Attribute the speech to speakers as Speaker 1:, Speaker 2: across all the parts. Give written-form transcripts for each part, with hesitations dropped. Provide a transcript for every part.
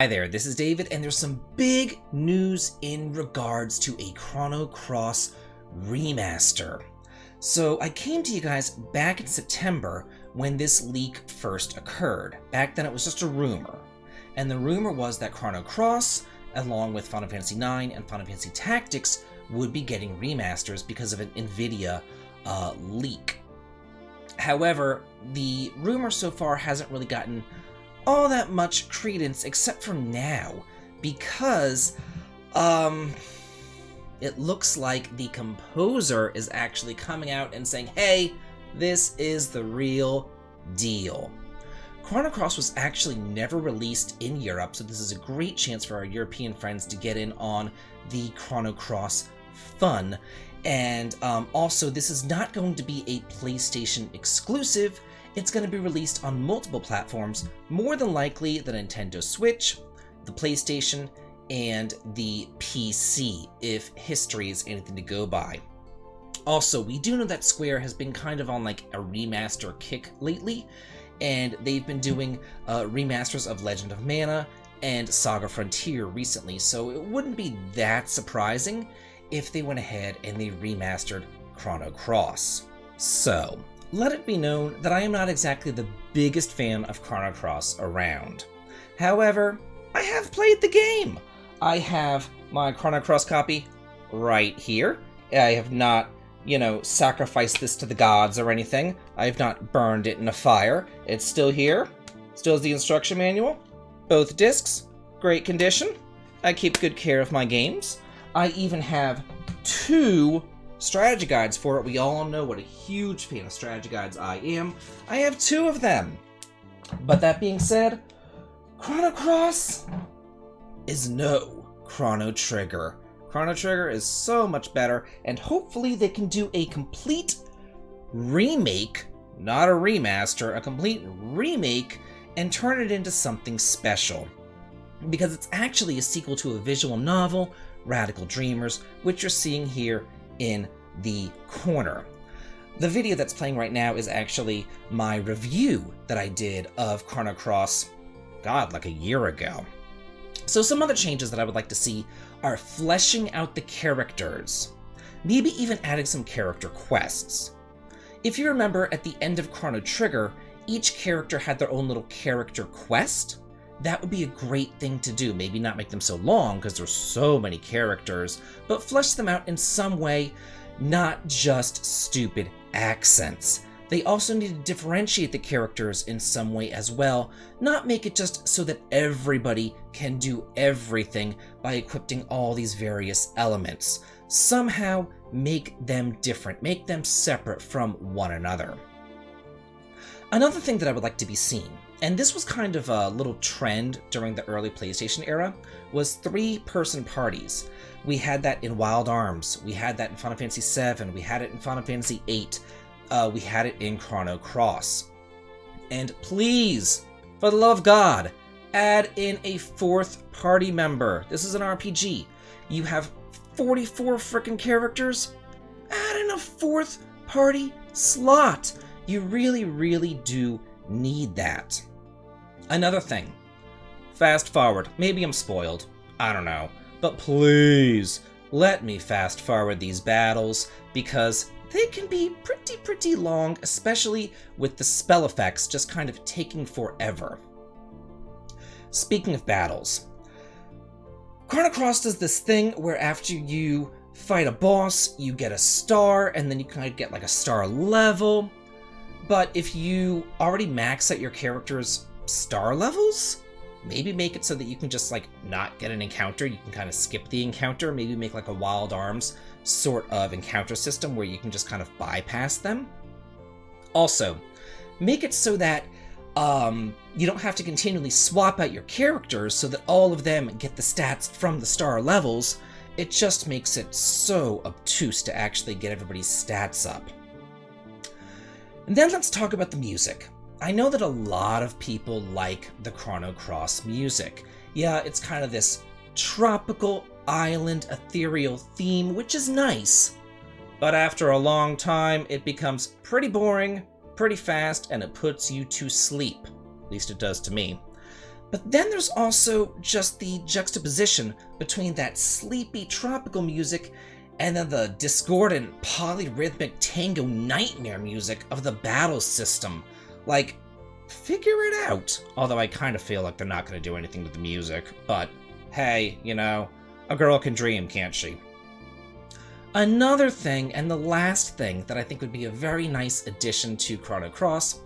Speaker 1: Hi there, this is David, and there's some big news in regards to a Chrono Cross remaster. So I came to you guys back in September when this leak first occurred. Back then it was just a rumor. And the rumor was that Chrono Cross, along with Final Fantasy IX and Final Fantasy Tactics, would be getting remasters because of an NVIDIA leak. However, the rumor so far hasn't really gotten all that much credence except for now, because it looks like the composer is actually coming out and saying, hey, this is the real deal. Chrono Cross was actually never released in Europe, so this is a great chance for our European friends to get in on the Chrono Cross fun. And also, this is not going to be a PlayStation exclusive. It's going to be released on multiple platforms, more than likely the Nintendo Switch, the PlayStation, and the PC, if history is anything to go by. Also, we do know that Square has been kind of on like a remaster kick lately, and they've been doing remasters of Legend of Mana and Saga Frontier recently, so it wouldn't be that surprising if they went ahead and they remastered Chrono Cross. So, let it be known that I am not exactly the biggest fan of Chrono Cross around. However, I have played the game. I have my Chrono Cross copy right here. I have not, sacrificed this to the gods or anything. I have not burned it in a fire. It's still here. Still has the instruction manual. Both discs, great condition. I keep good care of my games. I even have 2 strategy guides for it. We all know what a huge fan of strategy guides I am. I have 2 of them. But that being said, Chrono Cross is no Chrono Trigger. Chrono Trigger is so much better, and hopefully they can do a complete remake, not a remaster, a complete remake, and turn it into something special. Because it's actually a sequel to a visual novel, Radical Dreamers, which you're seeing here in the corner. The video that's playing right now is actually my review that I did of Chrono Cross, like a year ago. So some other changes that I would like to see are fleshing out the characters, maybe even adding some character quests. If you remember, at the end of Chrono Trigger, each character had their own little character quest. That would be a great thing to do. Maybe not make them so long because there's so many characters, but flesh them out in some way, not just stupid accents. They also need to differentiate the characters in some way as well, not make it just so that everybody can do everything by equipping all these various elements. Somehow make them different, make them separate from one another. Another thing that I would like to be seen, and this was kind of a little trend during the early PlayStation era, was 3-person parties. We had that in Wild Arms, we had that in Final Fantasy VII, we had it in Final Fantasy VIII, we had it in Chrono Cross. And please, for the love of God, add in a 4th party member. This is an RPG. You have 44 frickin' characters? Add in a 4th party slot. You really, really do need that. Another thing, fast forward. Maybe I'm spoiled, I don't know, but please let me fast forward these battles, because they can be pretty long, especially with the spell effects just kind of taking forever. Speaking of battles, Chrono Cross does this thing where after you fight a boss, you get a star, and then you kind of get like a star level. But if you already max out your character's star levels, maybe make it so that you can just not get an encounter. You can kind of skip the encounter. Maybe make like a Wild Arms sort of encounter system where you can just kind of bypass them. Also, make it so that you don't have to continually swap out your characters so that all of them get the stats from the star levels. It just makes it so obtuse to actually get everybody's stats up. And then let's talk about the music. I know that a lot of people like the Chrono Cross music. Yeah, it's kind of this tropical island ethereal theme, which is nice. But after a long time, it becomes pretty boring, pretty fast, and it puts you to sleep. At least it does to me. But then there's also just the juxtaposition between that sleepy tropical music and then the discordant polyrhythmic tango nightmare music of the battle system. Like, figure it out. Although I kind of feel like they're not going to do anything with the music, but hey, you know, a girl can dream, can't she? Another thing, and the last thing that I think would be a very nice addition to Chrono Cross,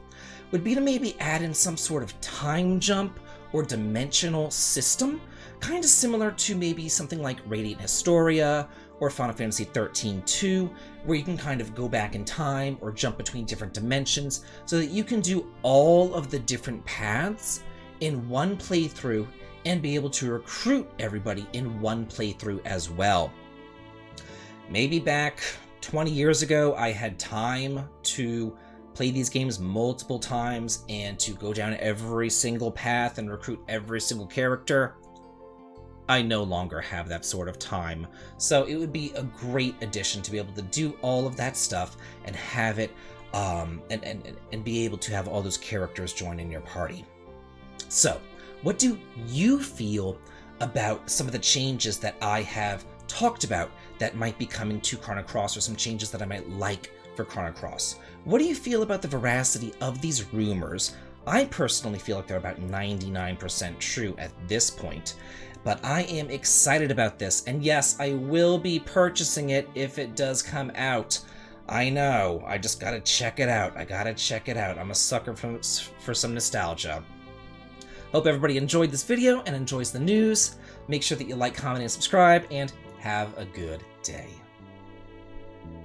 Speaker 1: would be to maybe add in some sort of time jump or dimensional system, kind of similar to maybe something like Radiant Historia or Final Fantasy XIII-2, where you can kind of go back in time or jump between different dimensions so that you can do all of the different paths in one playthrough and be able to recruit everybody in one playthrough as well. Maybe back 20 years ago, I had time to play these games multiple times and to go down every single path and recruit every single character. I no longer have that sort of time, so it would be a great addition to be able to do all of that stuff and have it, and be able to have all those characters join in your party. So, what do you feel about some of the changes that I have talked about that might be coming to Chrono Cross, or some changes that I might like for Chrono Cross? What do you feel about the veracity of these rumors? I personally feel like they're about 99% true at this point, but I am excited about this, and yes, I will be purchasing it if it does come out. I know, I just gotta check it out. I'm a sucker for some nostalgia. Hope everybody enjoyed this video and enjoys the news. Make sure that you like, comment, and subscribe, and have a good day.